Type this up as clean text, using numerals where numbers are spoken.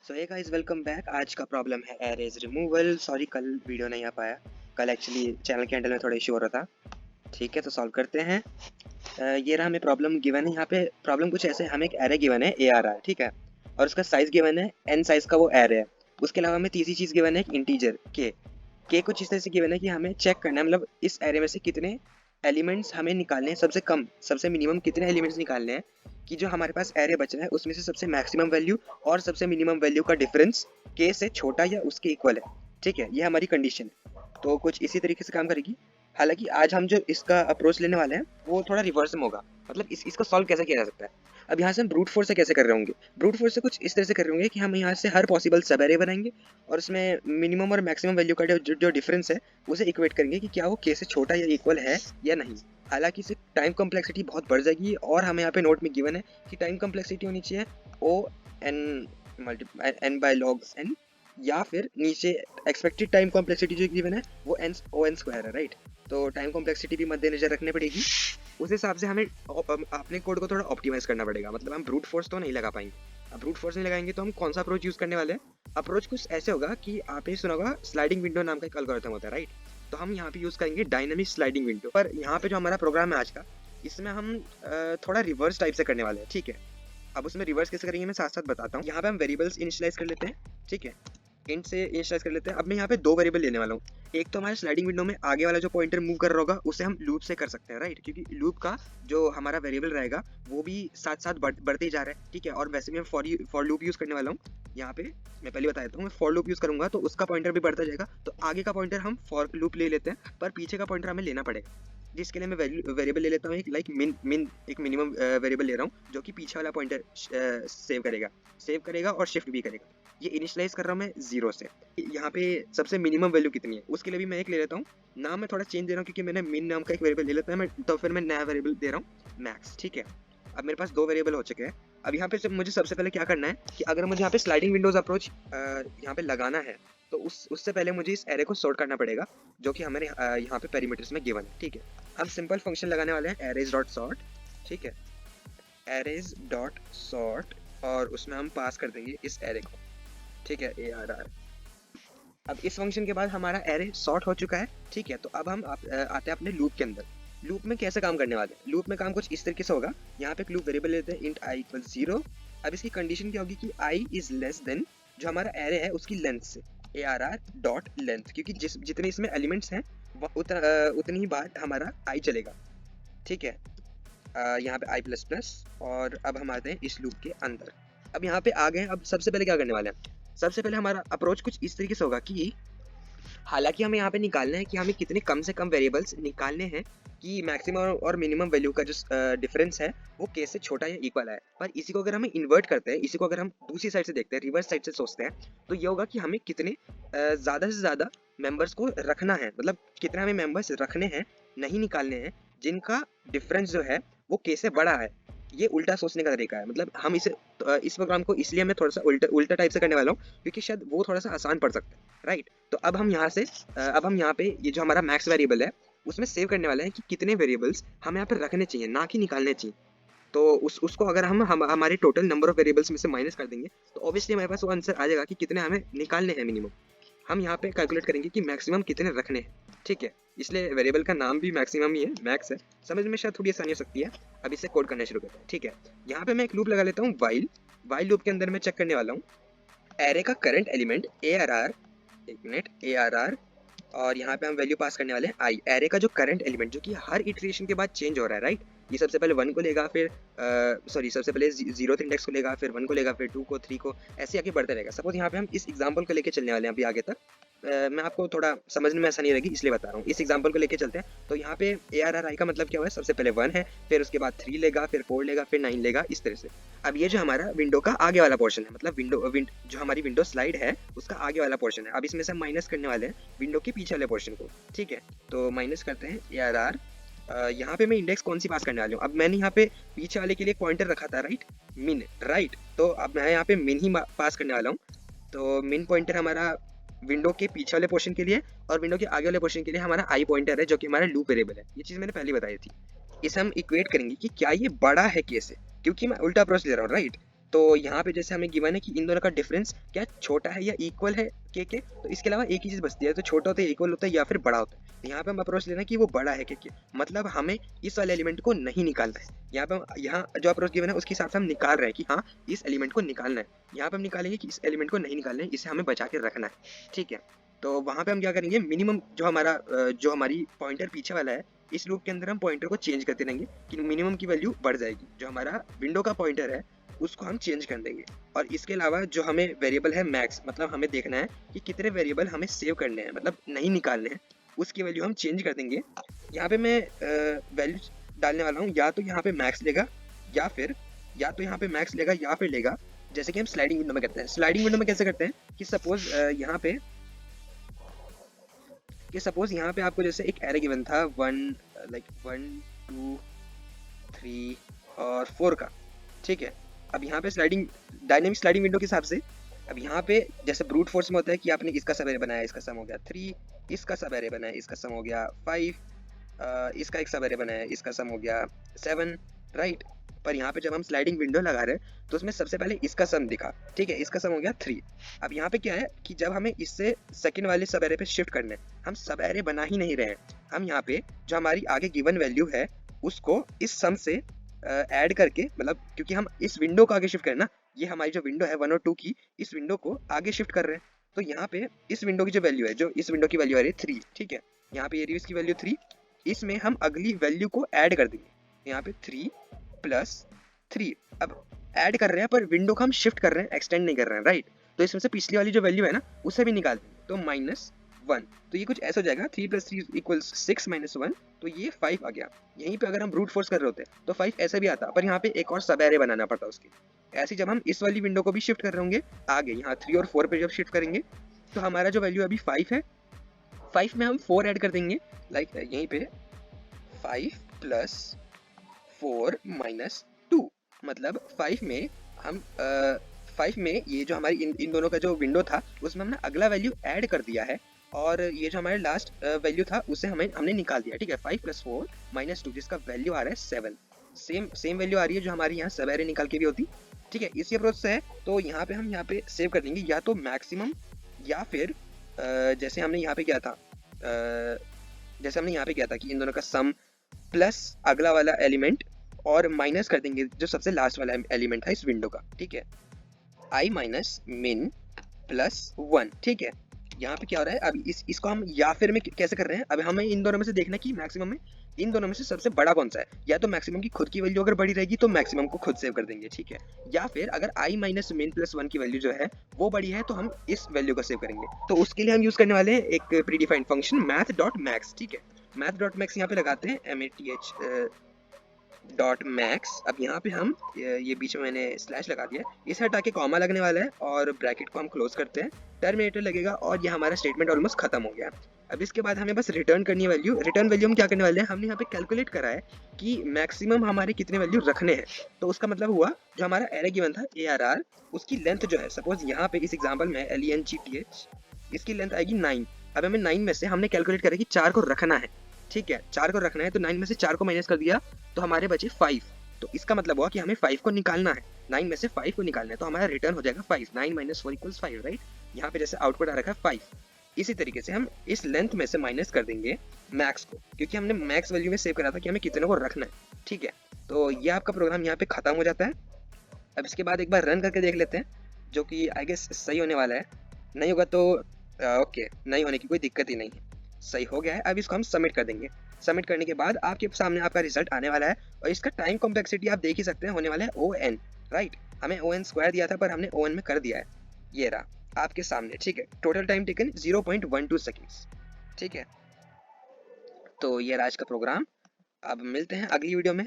सो hey guys, welcome back. आज का problem है एरेज रिमूवल। सॉरी, कल वीडियो नहीं आ पाया। कल एक्चुअली चैनल के हैंडल में थोड़ा इशू हो रहा था। ठीक है, तो सॉल्व करते हैं। ये रहा, हमें प्रॉब्लम गिवन है। यहाँ पे प्रॉब्लम कुछ ऐसे, हमें एक एरे गिवन है ARR, ठीक है, और उसका साइज गिवन है n साइज का वो एरे है। उसके अलावा हमें तीसरी चीज़ गिवन है एक इंटीजर के कुछ इस तरह से गिवन है कि हमें चेक करना है, मतलब इस एरे में से कितने एलिमेंट्स हमें निकालने हैं, सबसे कम सबसे मिनिमम कितने एलिमेंट्स निकालने हैं कि जो हमारे पास एरे बच रहा है उसमें से सबसे मैक्सिमम वैल्यू और सबसे मिनिमम वैल्यू का डिफरेंस के से छोटा या उसके इक्वल है। ठीक है, ये हमारी कंडीशन है। तो कुछ इसी तरीके से काम करेगी। हालांकि आज हम जो इसका अप्रोच लेने वाले हैं वो थोड़ा रिवर्स में होगा। मतलब इसको सॉल्व कैसे किया जा सकता है। अब यहाँ से हम ब्रूट फोर्स से कैसे कर रहे होंगे। ब्रूट फोर्स से कुछ इस तरह से कर रहे होंगे कि हम यहाँ से हर पॉसिबल सब एरे बनाएंगे और उसमें मिनिमम और मैक्सिमम वैल्यू का जो डिफरेंस है उसे इक्वेट करेंगे कि क्या वो के से छोटा या इक्वल है या नहीं। हालांकि इससे टाइम कॉम्प्लेक्सिटी बहुत बढ़ जाएगी और हमें यहाँ पे नोट में गिवन है कि टाइम कॉम्प्लेक्सिटी होनी चाहिए O N N by log N, या फिर नीचे एक्सपेक्टेड टाइम कॉम्प्लेक्सिटी जो गिवन है वो एन ओ एन स्क्वायर है, राइट। तो टाइम कॉम्प्लेक्सिटी भी मद्देनजर रखनी पड़ेगी। उस हिसाब से हमें अपने कोड को थोड़ा ऑप्टिमाइज करना पड़ेगा। मतलब हम ब्रूट फोर्स तो नहीं लगा पाएंगे। अब ब्रूट फोर्स नहीं लगाएंगे तो हम कौन सा अप्रोच यूज करने वाले हैं। अप्रोच कुछ ऐसे होगा कि आपने सुना होगा स्लाइडिंग विंडो नाम का एक एल्गोरिथम होता है, राइट। तो हम यहाँ पे यूज करेंगे डायनामिक स्लाइडिंग विंडो। पर यहाँ पे जो हमारा प्रोग्राम है आज का, इसमें हम थोड़ा रिवर्स टाइप से करने वाले हैं, ठीक है। अब उसमें रिवर्स कैसे करेंगे मैं साथ साथ बताता हूँ। यहाँ पे हम वेरिएबल्स इनिशियलाइज कर लेते हैं, ठीक है। इंट से इनिशियलाइज कर लेते हैं। अब मैं यहाँ पे दो वेरिएबल लेने वाला हूँ। एक तो हमारे स्लाइडिंग विंडो में आगे वाला जो पॉइंटर मूव कर रहा होगा उसे हम लूप से कर सकते हैं, राइट, क्योंकि लूप का जो हमारा वेरिएबल रहेगा वो भी साथ साथ बढ़ते ही जा रहा है, ठीक है। और वैसे भी मैं फॉर लूप यूज करने वाला हूँ। यहाँ पे मैं पहले बता देता हूँ, मैं फॉर लूप यूज करूंगा तो उसका पॉइंटर भी बढ़ता जाएगा। तो आगे का पॉइंटर हम फॉर लूप ले लेते हैं, पर पीछे का पॉइंटर हमें लेना पड़ेगा, जिसके लिए मैं वेरिएबल ले लेता हूँ एक लाइक मिन एक मिनिमम वेरिएबल ले रहा हूँ जो कि पीछे वाला पॉइंटर सेव करेगा और शिफ्ट भी करेगा। ये इनिशियलाइज कर रहा हूँ मैं 0 से। यहाँ पे सबसे मिनिमम वैल्यू कितनी है उसके लिए भी मैं एक ले लेता हूँ। नाम मैं थोड़ा चेंज दे रहा हूँ क्योंकि मैंने मिन नाम का एक वेरिएबल ले लेता है मैं, तो फिर मैं नया वेरिएबल दे रहा हूँ मैक्स, ठीक है। अब मेरे पास दो वेरिएबल हो चुके हैं। अब यहाँ पे मुझे सबसे पहले क्या करना है कि अगर मुझे यहाँ पे स्लाइडिंग विंडोज अप्रोच यहाँ पे लगाना है तो उससे पहले मुझे इस एरे को सॉर्ट करना पड़ेगा जो कि हमारे यहाँ पे पेरीमीटर्स में गिवन है, ठीक है। हम सिंपल फंक्शन लगाने वाले हैं एरेज डॉट सॉर्ट, ठीक है, एरेज डॉट सॉर्ट, और उसमें हम पास कर देंगे इस एरे को, ठीक है, ARR। अब इस फंक्शन के बाद हमारा एरे सॉर्ट हो चुका है, ठीक है। तो अब हम आते हैं अपने लूप के अंदर। लूप में कैसे काम करने वाले हैं। लूप में काम कुछ इस तरीके से होगा। यहाँ पे एक लूप वेरिएबल लेते हैं इंट i इक्वल 0। अब इसकी कंडीशन क्या होगी कि i इज लेस देन जो हमारा एरे है उसकी लेंथ से, ARR डॉट लेंथ, क्योंकि जितने इसमें एलिमेंट्स हैं उतनी ही बार हमारा i चलेगा, ठीक है। यहाँ पे i प्लस प्लस, और अब हम आते हैं इस लूप के अंदर। अब यहाँ पे आ गए। अब सबसे पहले क्या करने वाले हैं। सबसे पहले हमारा अप्रोच कुछ इस तरीके से होगा कि हालांकि हमें यहाँ पे निकालना है कि हमें कितने कम से कम वेरिएबल्स निकालने हैं कि मैक्सिमम और मिनिमम वैल्यू का जो डिफरेंस है वो के से छोटा या इक्वल है। पर इसी को अगर हम इन्वर्ट करते हैं, इसी को अगर हम दूसरी साइड से देखते हैं, रिवर्स साइड से सोचते हैं, तो ये होगा कि हमें कितने ज़्यादा से ज़्यादा मेंबर्स को रखना है, मतलब कितने हमें मेंबर्स रखने हैं, नहीं निकालने हैं, जिनका डिफरेंस जो है वो के से बड़ा है। ये उल्टा सोचने का तरीका है। मतलब हम इस प्रोग्राम को इसलिए मैं थोड़ा सा उल्टा टाइप से करने वाला हूँ क्योंकि शायद वो थोड़ा सा आसान पड़ सकता है, राइट। तो अब हम यहाँ पे ये जो हमारा मैक्स वेरिएबल है उसमें सेव करने वाले हैं कि कितने वेरिएबल्स हमें यहाँ पे रखने चाहिए, ना कि निकालने चाहिए। तो उसको अगर हम हमारे टोटल नंबर ऑफ वेरिएबल्स में से माइनस कर देंगे तो ऑब्वियसली हमारे पास वो आंसर आ जाएगा कि कितने हमें निकालने हैं मिनिमम। हम यहाँ पे कैलकुलेट करेंगे कि मैक्सिमम कितने रखने हैं, ठीक है। इसलिए वेरिएबल का नाम भी मैक्सिमम ही है, मैक्स है। समझ में शायद थोड़ी आसानी हो सकती है। अब इससे कोड करना शुरू करते हैं, ठीक है। यहाँ पे मैं एक लूप लगा लेता हूँ वाइल लूप के अंदर मैं चेक करने वाला हूँ एरे का करंट एलिमेंट ARR, एक मिनट, ARR, और यहाँ पे हम वैल्यू पास करने वाले हैं आई। एरे का जो करंट एलिमेंट जो कि हर इटरेशन के बाद चेंज हो रहा है, राइट। ये सबसे पहले 1 को लेगा, फिर सबसे पहले 0th इंडेक्स को लेगा, फिर 1 को लेगा, फिर 2 को, 3 को, ऐसे आगे बढ़ते रहेगा। सपोज यहाँ पे हम इस एग्जांपल को लेके चलने वाले हैं अभी आगे तक। मैं आपको थोड़ा समझने में आसानी रहेगी इसलिए बता रहा हूँ। इस एग्जांपल को लेके चलते हैं। तो यहाँ पे ARRI का मतलब क्या हुआ है, सबसे पहले 1 है, फिर उसके बाद 3 लेगा, फिर 4 लेगा, फिर 9 लेगा, इस तरह से। अब ये जो हमारा विंडो का आगे वाला पोर्शन है, मतलब जो हमारी विंडो स्लाइड है उसका आगे वाला पोर्शन है। अब इसमें से माइनस करने वाले हैं विंडो के पीछे वाले पोर्शन को, ठीक है। तो माइनस करते हैं ARR। यहाँ पे मैं इंडेक्स कौन सी पास करने वाली हूँ। अब मैंने यहाँ पे पीछे वाले के लिए पॉइंटर रखा था, राइट, मिन, राइट। तो अब मैं यहाँ पे मिन ही पास करने वाला हूँ। तो मिन पॉइंटर हमारा विंडो के पीछे वाले पोर्शन के लिए, और विंडो के आगे वाले पोर्शन के लिए हमारा आई पॉइंटर है जो कि हमारा लूप वेरिएबल है। ये चीज़ मैंने पहले बताई थी। इसे हम इक्वेट करेंगे कि क्या ये बड़ा है के से, क्योंकि मैं उल्टा अप्रोच ले रहा हूँ, राइट। तो यहाँ पे जैसे हमें गिवन है कि इन दोनों का डिफरेंस क्या छोटा है या इक्वल है के, तो इसके अलावा एक ही चीज़ बचती है, तो छोटा होता है, इक्वल होता है या फिर बड़ा होता है। तो यहाँ पे हम अप्रोच लेना है कि वो बड़ा है के, मतलब हमें इस वाले एलिमेंट को नहीं निकालना है। यहाँ पे हम यहाँ जो अप्रोच गिवन है उसके हिसाब से हम निकाल रहे हैं कि हाँ इस एलिमेंट को निकालना है। यहाँ पे हम निकालेंगे कि इस एलिमेंट को नहीं निकालना है, इसे हमें बचा के रखना है, ठीक है। तो वहाँ पे हम क्या करेंगे, मिनिमम जो हमारी पॉइंटर पीछे वाला है, इस लूप के अंदर हम पॉइंटर को चेंज करते रहेंगे कि मिनिमम की वैल्यू बढ़ जाएगी। जो हमारा विंडो का पॉइंटर है उसको हम चेंज कर देंगे। और इसके अलावा जो हमें वेरिएबल है मैक्स, मतलब हमें देखना है कि कितने वेरिएबल हमें सेव करने हैं, मतलब नहीं निकालने हैं, उसकी वैल्यू हम चेंज कर देंगे। यहाँ पे मैं वैल्यू डालने वाला हूँ, या तो यहाँ पे मैक्स लेगा या तो यहाँ पे मैक्स लेगा या फिर लेगा, जैसे कि हम स्लाइडिंग विंडो में करते हैं। स्लाइडिंग विंडो में कैसे करते हैं कि सपोज यहाँ पे आपको जैसे एक एरे गिवन था 1 2 3 और 4 का, ठीक है। अब यहाँ पे डायनेमिक स्लाइडिंग विंडो के हिसाब से, अब यहाँ पे जैसे ब्रूट फोर्स में होता है कि आपने इसका सब एरे बनाया, इसका सम हो गया 3, इसका सब एरे बनाया, इसका सम हो गया 5, इसका एक सब एरे बनाया, इसका सम हो गया 7, राइट। पर यहाँ पे जब हम स्लाइडिंग विंडो लगा रहे हैं तो उसमें सबसे पहले इसका सम दिखा, ठीक है, इसका सम हो गया 3। अब यहाँ पे क्या है कि जब हमें इससे सेकंड वाले सब एरे पे शिफ्ट करना है, हम सब एरे बना ही नहीं रहे हैं, हम यहाँ पे जो हमारी आगे गिवन वैल्यू है उसको इस सम से ऐड करके, मतलब क्योंकि हम इस विंडो को आगे शिफ्ट करें ना, ये हमारी जो विंडो है 1 और 2 की, इस विंडो को आगे शिफ्ट कर रहे हैं। तो यहाँ पे इस विंडो की जो वैल्यू है, जो इस विंडो की वैल्यू है 3, ठीक है, यहाँ पे ये रही इसकी वैल्यू 3, इसमें हम अगली वैल्यू को ऐड कर देंगे। यहाँ पे 3 + 3 अब ऐड कर रहे हैं, पर विंडो को हम शिफ्ट कर रहे हैं, एक्सटेंड नहीं कर रहे हैं, राइट। तो इसमें से पिछली वाली जो वैल्यू है ना उसे भी निकाल देंगे, तो -1। तो ये कुछ ऐसा हो जाएगा, 3 + 3 = 6 - 1, तो ये 5 आ गया। यहीं पे अगर हम ब्रूट फोर्स कर रहे होते तो 5 ऐसे भी आता, पर यहाँ पे एक और सब एरे बनाना पड़ता उसके। ऐसे जब हम इस वाली विंडो को भी शिफ्ट कर रहे होंगे आगे, यहाँ 3 और 4 पे जब शिफ्ट करेंगे तो हमारा जो वैल्यू अभी 5 है, 5 में हम 4 ऐड कर देंगे, लाइक यहीं पे 5 + 4 - 2, मतलब 5 में हम 5 में ये जो हमारी इन दोनों का जो विंडो था उसमें हमने अगला वैल्यू ऐड कर दिया है, और ये जो हमारे लास्ट वैल्यू था उसे हमने निकाल दिया, ठीक है। 5 + 4 - 2 जिसका वैल्यू आ रहा है 7, सेम वैल्यू आ रही है जो हमारी यहाँ सब एरे निकाल के भी होती, ठीक है। इसी अप्रोच से है, तो यहाँ पे हम यहाँ पे सेव कर देंगे या तो मैक्सिमम, या फिर जैसे हमने यहाँ पे किया था कि इन दोनों का सम प्लस अगला वाला एलिमेंट और माइनस कर देंगे जो सबसे लास्ट वाला एलिमेंट था इस विंडो का, ठीक है, i - min + 1, ठीक है। यहाँ पे क्या हो रहा है, अब इसको हम या फिर में कैसे कर रहे हैं, अब हमें इन दोनों में से देखना कि मैक्सिमम में इन दोनों में से सबसे बड़ा कौन सा है। या तो मैक्सिमम की खुद की वैल्यू अगर बड़ी रहेगी तो मैक्सिमम को खुद सेव कर देंगे, ठीक है, या फिर अगर i - min + 1 की वैल्यू जो है वो बड़ी है तो हम इस वैल्यू को सेव करेंगे। तो उसके लिए हम यूज करने वाले हैं एक प्री डिफाइंड फंक्शन math.max, ठीक है। math.max यहाँ पे लगाते हैं math.max। अब यहाँ पे हम ये बीच में मैंने स्लैश लगा दिया, इसे हटा के कॉमा लगने वाला है और ब्रैकेट को हम क्लोज करते हैं, टर्मिनेटर लगेगा और ये हमारा स्टेटमेंट ऑलमोस्ट खत्म हो गया। अब इसके बाद हमें बस रिटर्न करनी है वैल्यू। रिटर्न वैल्यू हम क्या करने वाले हैं, हमने यहाँ पे कैलकुलेट करा है कि मैक्सिमम हमारे कितने वैल्यू रखने हैं। तो उसका मतलब हुआ जो हमारा एरे गिवन था ARR, उसकी लेंथ जो है, सपोज यहाँ पे इस एग्जाम्पल में LENGTH, इसकी लेंथ आएगी 9। अब हमें 9 में से हमने कैलकुलेट करा कि 4 को रखना है, ठीक है, 4 को रखना है, तो 9 में से 4 को माइनस कर दिया तो हमारे बचे 5। तो इसका मतलब हुआ कि हमें 5 को निकालना है, 9 में से 5 को निकालना है, तो हमारा रिटर्न हो जाएगा 5, 9 - 4 = 5, राइट। यहाँ पे जैसे आउटपुट आ रखा है 5। इसी तरीके से हम इस लेंथ में से माइनस कर देंगे मैक्स को, क्योंकि हमने मैक्स वैल्यू में सेव करा था कि हमें कितने को रखना है, ठीक है। तो ये आपका प्रोग्राम यहाँ पे खत्म हो जाता है। अब इसके बाद एक बार रन करके देख लेते हैं, जो कि आई गेस सही होने वाला है। नहीं होगा तो ओके, नहीं होने की कोई दिक्कत ही नहीं है, सही हो गया है। अब इसको हम सबमिट कर देंगे। सबमिट करने के बाद आपके सामने आपका रिजल्ट आने वाला है, और इसका टाइम कॉम्प्लेक्सिटी आप देख ही सकते हैं, होने वाला है ON, राइट। हमें ON² दिया था पर हमने ON में कर दिया है, ये रहा आपके सामने, ठीक है। टोटल टाइम टेकन 0.12 सेकेंड्स, ठीक है। तो ये रहा आज का प्रोग्राम। अब मिलते हैं अगली वीडियो में।